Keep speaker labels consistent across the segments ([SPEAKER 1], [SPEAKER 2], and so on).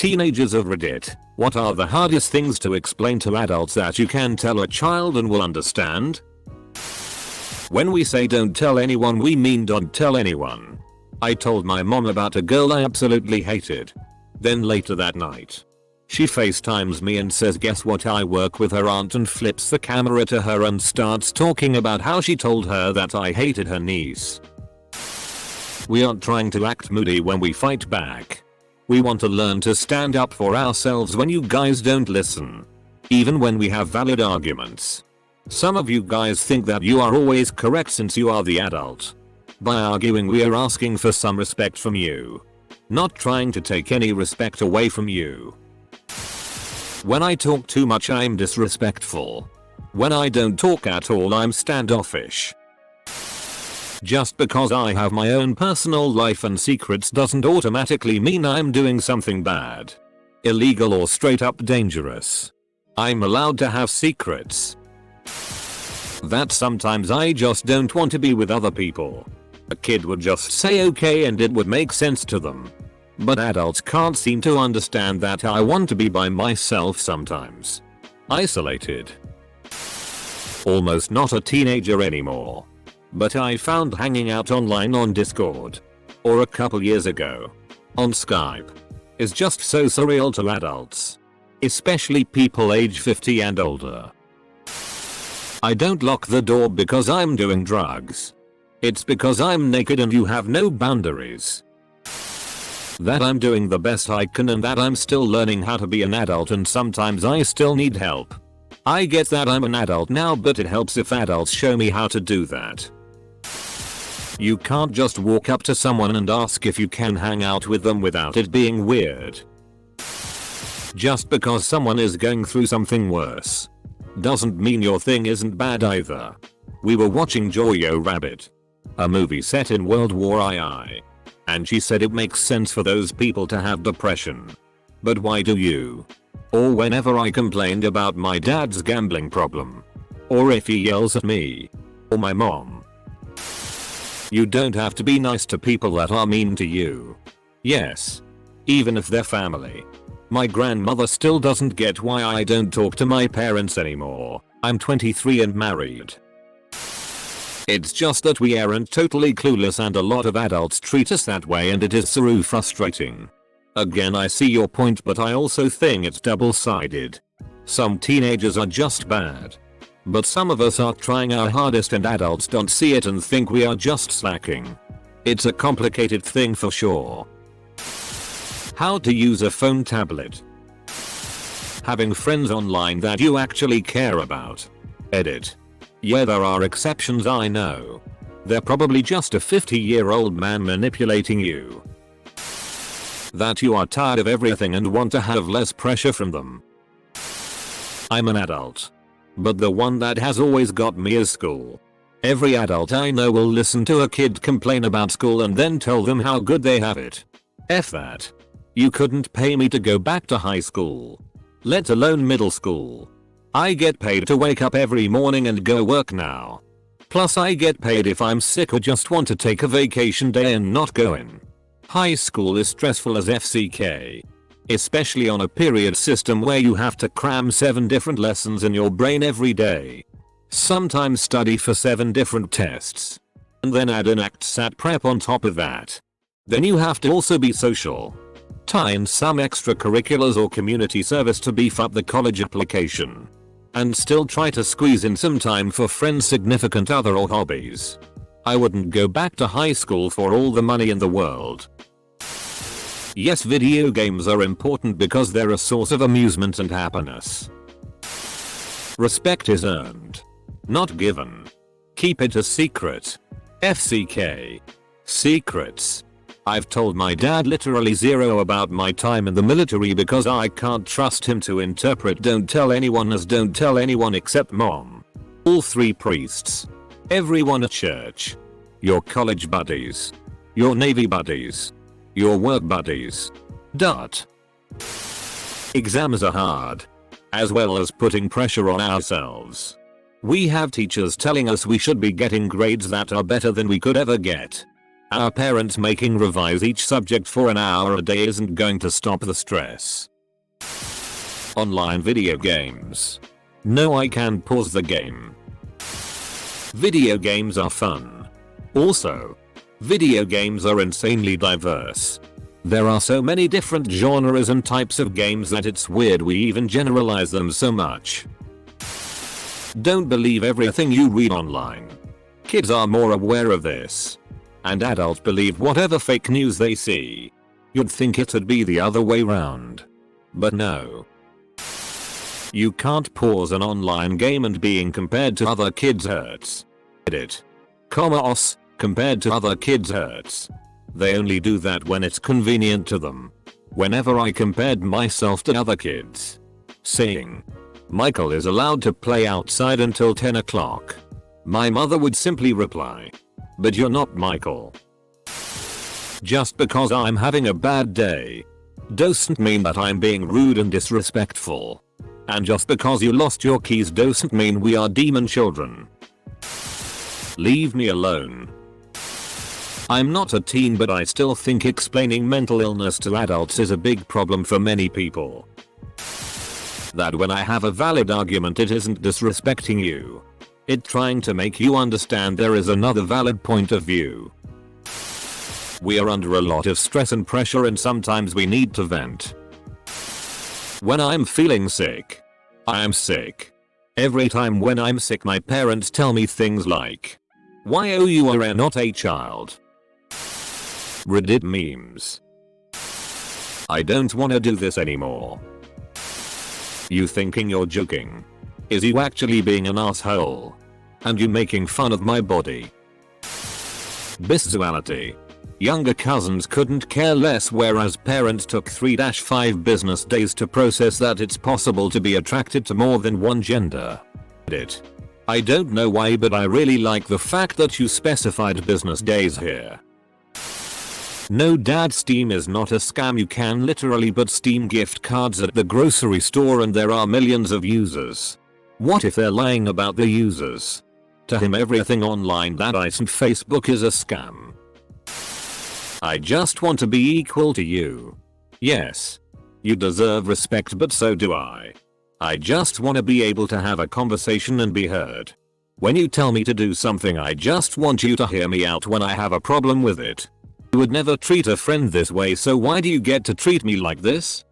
[SPEAKER 1] Teenagers of Reddit, what are the hardest things to explain to adults that you can tell a child and will understand? When we say don't tell anyone, we mean don't tell anyone. I told my mom about a girl I absolutely hated. Then later that night, she FaceTimes me and says, guess what, I work with her aunt, and flips the camera to her and starts talking about how she told her that I hated her niece. We aren't trying to act moody when we fight back. We want to learn to stand up for ourselves when you guys don't listen. Even when we have valid arguments. Some of you guys think that you are always correct since you are the adult. By arguing, we are asking for some respect from you. Not trying to take any respect away from you. When I talk too much, I'm disrespectful. When I don't talk at all, I'm standoffish. Just because I have my own personal life and secrets doesn't automatically mean I'm doing something bad, illegal, or straight up dangerous. I'm allowed to have secrets. That sometimes I just don't want to be with other people. A kid would just say okay and it would make sense to them. But adults can't seem to understand that I want to be by myself sometimes. Isolated. Almost not a teenager anymore. But I found hanging out online on Discord, or a couple years ago, on Skype, is just so surreal to adults. Especially people age 50 and older. I don't lock the door because I'm doing drugs. It's because I'm naked and you have no boundaries. That I'm doing the best I can and that I'm still learning how to be an adult and sometimes I still need help. I get that I'm an adult now, but it helps if adults show me how to do that. You can't just walk up to someone and ask if you can hang out with them without it being weird. Just because someone is going through something worse doesn't mean your thing isn't bad either. We were watching Jojo Rabbit, a movie set in World War II, and she said it makes sense for those people to have depression. But why do you? Or whenever I complained about my dad's gambling problem, or if he yells at me, or my mom. You don't have to be nice to people that are mean to you. Yes. Even if they're family. My grandmother still doesn't get why I don't talk to my parents anymore. I'm 23 and married. It's just that we aren't totally clueless and a lot of adults treat us that way and it is so frustrating. Again, I see your point, but I also think it's double-sided. Some teenagers are just bad. But some of us are trying our hardest and adults don't see it and think we are just slacking. It's a complicated thing for sure. How to use a phone tablet. Having friends online that you actually care about. Edit. Yeah, there are exceptions, I know. They're probably just a 50-year-old man manipulating you. That you are tired of everything and want to have less pressure from them. I'm an adult. But the one that has always got me is school. Every adult I know will listen to a kid complain about school and then tell them how good they have it. F that. You couldn't pay me to go back to high school. Let alone middle school. I get paid to wake up every morning and go work now. Plus I get paid if I'm sick or just want to take a vacation day and not go in. High school is stressful as FCK. Especially on a period system where you have to cram 7 different lessons in your brain every day. Sometimes study for 7 different tests. And then add an ACT SAT prep on top of that. Then you have to also be social. Tie in some extracurriculars or community service to beef up the college application. And still try to squeeze in some time for friends, significant other, or hobbies. I wouldn't go back to high school for all the money in the world. Yes, video games are important because they're a source of amusement and happiness. Respect is earned, not given. Keep it a secret. FCK. Secrets. I've told my dad literally zero about my time in the military because I can't trust him to interpret don't tell anyone as don't tell anyone except mom. All 3 priests. Everyone at church. Your college buddies. Your Navy buddies. Your work buddies. Exams are hard. As well as putting pressure on ourselves. We have teachers telling us we should be getting grades that are better than we could ever get. Our parents making revise each subject for an hour a day isn't going to stop the stress. Online video games. No, I can pause the game. Video games are fun. Also, video games are insanely diverse. There are so many different genres and types of games that it's weird we even generalize them so much. Don't believe everything you read online. Kids are more aware of this. And adults believe whatever fake news they see. You'd think it'd be the other way round. But no. You can't pause an online game and being compared to other kids hurts. It. Os, compared to other kids hurts. They only do that when it's convenient to them. Whenever I compared myself to other kids. Saying, Michael is allowed to play outside until 10 o'clock. My mother would simply reply, but you're not Michael. Just because I'm having a bad day doesn't mean that I'm being rude and disrespectful. And just because you lost your keys doesn't mean we are demon children. Leave me alone. I'm not a teen, but I still think explaining mental illness to adults is a big problem for many people. That when I have a valid argument, it isn't disrespecting you. It's trying to make you understand there is another valid point of view. We are under a lot of stress and pressure, and sometimes we need to vent. When I'm feeling sick, I'm sick. Every time when I'm sick, my parents tell me things like, why oh you are not a child. Reddit memes. I don't wanna do this anymore. You thinking you're joking? Is you actually being an asshole? And you making fun of my body? Bisuality. Younger cousins couldn't care less, whereas parents took 3-5 business days to process that it's possible to be attracted to more than one gender. I don't know why, but I really like the fact that you specified business days here. No, Dad, Steam is not a scam. You can literally buy Steam gift cards at the grocery store and there are millions of users. What if they're lying about the users? To him, everything online that I sent Facebook is a scam. I just want to be equal to you. Yes. You deserve respect, but so do I. I just want to be able to have a conversation and be heard. When you tell me to do something, I just want you to hear me out when I have a problem with it. You would never treat a friend this way, so why do you get to treat me like this?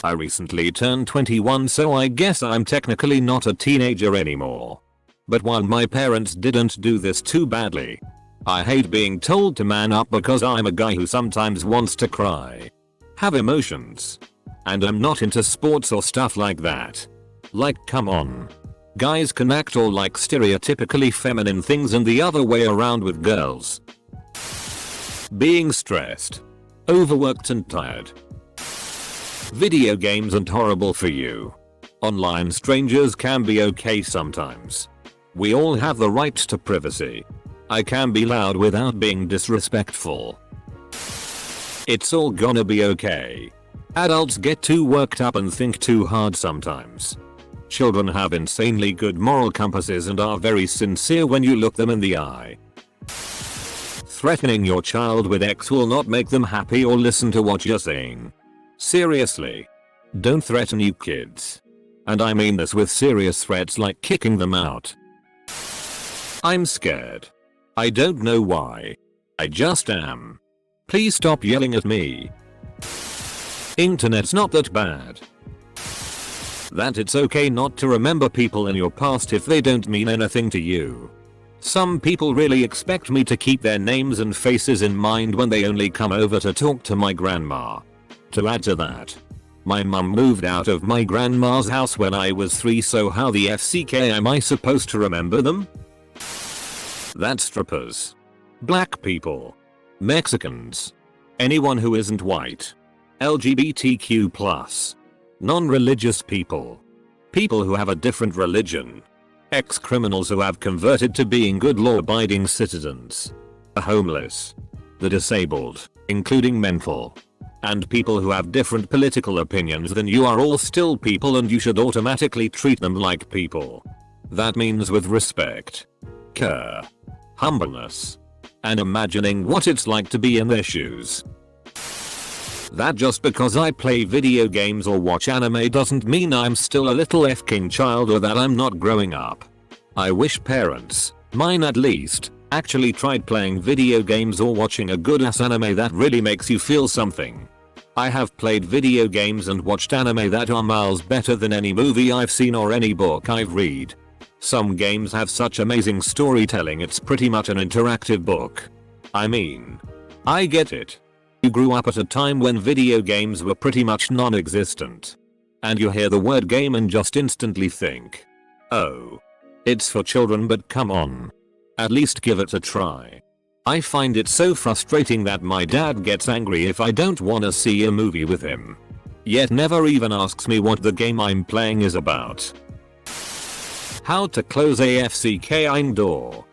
[SPEAKER 1] I recently turned 21, so I guess I'm technically not a teenager anymore. But while my parents didn't do this too badly, I hate being told to man up because I'm a guy who sometimes wants to cry. Have emotions. And I'm not into sports or stuff like that. Like, come on. Guys can act all like stereotypically feminine things and the other way around with girls. Being stressed, overworked and tired. Video games aren't horrible for you. Online strangers can be okay sometimes. We all have the right to privacy. I can be loud without being disrespectful. It's all gonna be okay. Adults get too worked up and think too hard sometimes. Children have insanely good moral compasses and are very sincere when you look them in the eye. Threatening your child with X will not make them happy or listen to what you're saying. Seriously. Don't threaten you kids. And I mean this with serious threats like kicking them out. I'm scared. I don't know why. I just am. Please stop yelling at me. Internet's not that bad. That it's okay not to remember people in your past if they don't mean anything to you. Some people really expect me to keep their names and faces in mind when they only come over to talk to my grandma. To add to that, my mum moved out of my grandma's house when I was 3, so how the FCK am I supposed to remember them? That's strippers. Black people. Mexicans. Anyone who isn't white. LGBTQ+. Non-religious people. People who have a different religion. Ex-criminals who have converted to being good law-abiding citizens. The homeless. The disabled, including mental. And people who have different political opinions than you are all still people, and you should automatically treat them like people. That means with respect, care, humbleness, and imagining what it's like to be in their shoes. That just because I play video games or watch anime doesn't mean I'm still a little f-king child or that I'm not growing up. I wish parents, mine at least, actually tried playing video games or watching a good ass anime that really makes you feel something. I have played video games and watched anime that are miles better than any movie I've seen or any book I've read. Some games have such amazing storytelling it's pretty much an interactive book. I mean, I get it. You grew up at a time when video games were pretty much non-existent. And you hear the word game and just instantly think, oh, it's for children, but come on. At least give it a try. I find it so frustrating that my dad gets angry if I don't wanna see a movie with him. Yet never even asks me what the game I'm playing is about. How to close a FCK door.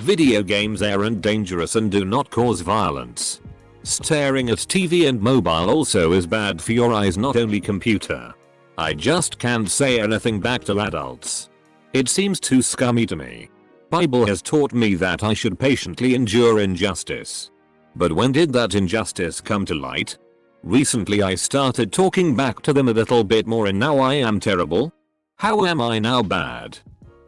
[SPEAKER 1] Video games aren't dangerous and do not cause violence. Staring at TV and mobile also is bad for your eyes, not only computer. I just can't say anything back to adults. It seems too scummy to me. Bible has taught me that I should patiently endure injustice. But when did that injustice come to light? Recently I started talking back to them a little bit more and now I am terrible? How am I now bad?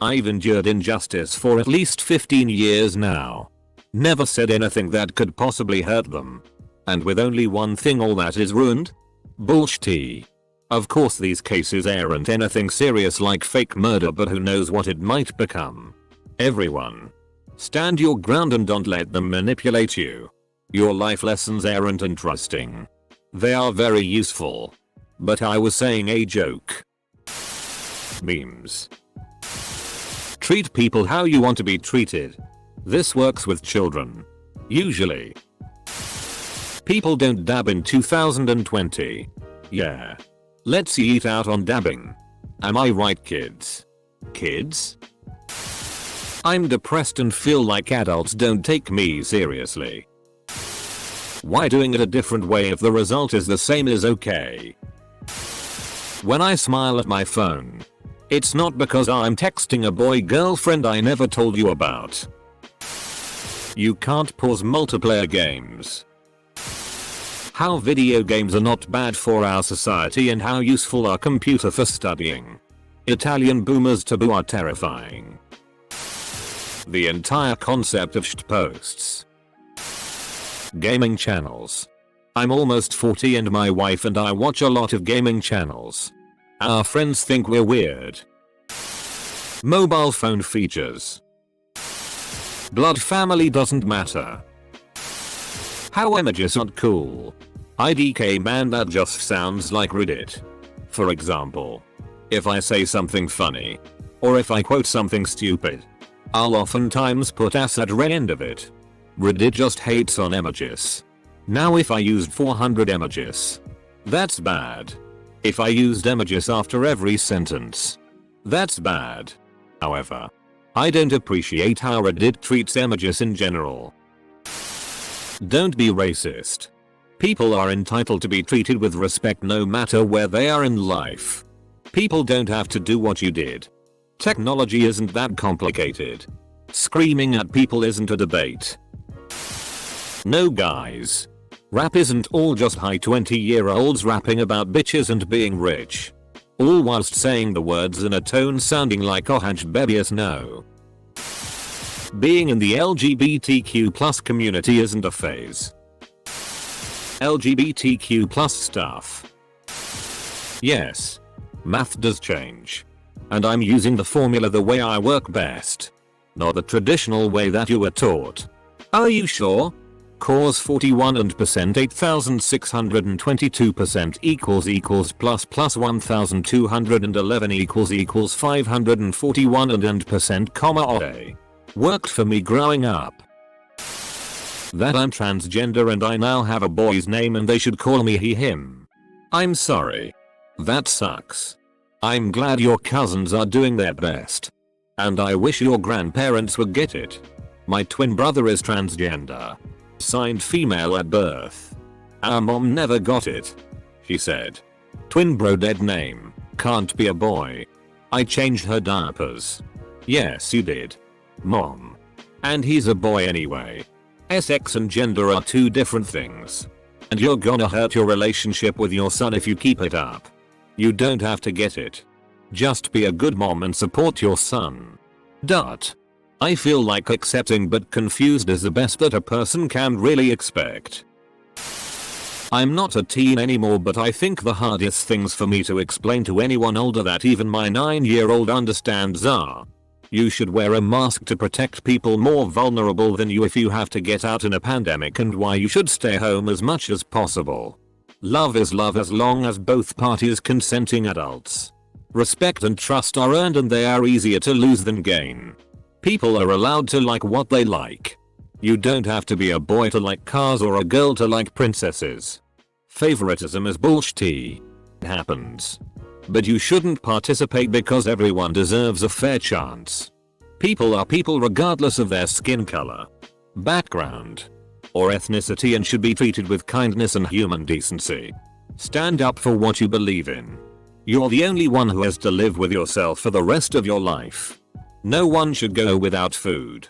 [SPEAKER 1] I've endured injustice for at least 15 years now. Never said anything that could possibly hurt them. And with only one thing all that is ruined? Bullshit. Of course these cases aren't anything serious like fake murder, but who knows what it might become. Everyone, stand your ground and don't let them manipulate you. Your life lessons aren't interesting. They are very useful. But I was saying a joke. Memes. Treat people how you want to be treated. This works with children. Usually. People don't dab in 2020. Yeah. Let's eat out on dabbing. Am I right, kids? Kids? I'm depressed and feel like adults don't take me seriously. Why doing it a different way if the result is the same is okay? When I smile at my phone, it's not because I'm texting a boy girlfriend I never told you about. You can't pause multiplayer games. How video games are not bad for our society and how useful are computer for studying. Italian boomers taboo are terrifying. The entire concept of shitposts. Gaming channels. I'm almost 40 and my wife and I watch a lot of gaming channels. Our friends think we're weird. Mobile phone features. Blood family doesn't matter. How images aren't cool. IDK man, that just sounds like Reddit. For example, if I say something funny, or if I quote something stupid, I'll oftentimes put ass at the end of it. Reddit just hates on emojis. Now if I used 400 emojis, that's bad. If I used emojis after every sentence, that's bad. However, I don't appreciate how Reddit treats emojis in general. Don't be racist. People are entitled to be treated with respect no matter where they are in life. People don't have to do what you did. Technology isn't that complicated. Screaming at people isn't a debate. No guys. Rap isn't all just high 20-year-olds rapping about bitches and being rich. All whilst saying the words in a tone sounding like Ohaj Bebius. No. Being in the LGBTQ+ community isn't a phase. LGBTQ+ stuff. Yes. Math does change. And I'm using the formula the way I work best. Not the traditional way that you were taught. Are you sure? Cause 41 and percent 8622% equals plus 1211 equals 541 and percent comma odd. Worked for me growing up. That I'm transgender and I now have a boy's name and they should call me he him. I'm sorry. That sucks. I'm glad your cousins are doing their best. And I wish your grandparents would get it. My twin brother is transgender. Signed female at birth. Our mom never got it. She said. Twin bro dead name. Can't be a boy. I changed her diapers. Yes you did. Mom. And he's a boy anyway. Sex and gender are two different things. And you're gonna hurt your relationship with your son if you keep it up. You don't have to get it. Just be a good mom and support your son. I feel like accepting but confused is the best that a person can really expect. I'm not a teen anymore, but I think the hardest things for me to explain to anyone older that even my 9-year-old understands are: you should wear a mask to protect people more vulnerable than you if you have to get out in a pandemic, and why you should stay home as much as possible. Love is love as long as both parties consenting adults. Respect and trust are earned, and they are easier to lose than gain. People are allowed to like what they like. You don't have to be a boy to like cars or a girl to like princesses. Favoritism is bullshit. It happens. But you shouldn't participate because everyone deserves a fair chance. People are people regardless of their skin color, background, or ethnicity, and should be treated with kindness and human decency. Stand up for what you believe in. You're the only one who has to live with yourself for the rest of your life. No one should go without food,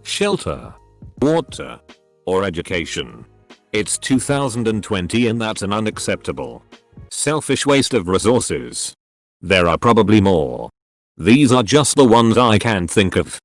[SPEAKER 1] shelter, water, or education. It's 2020 and that's an unacceptable, selfish waste of resources. There are probably more. These are just the ones I can think of.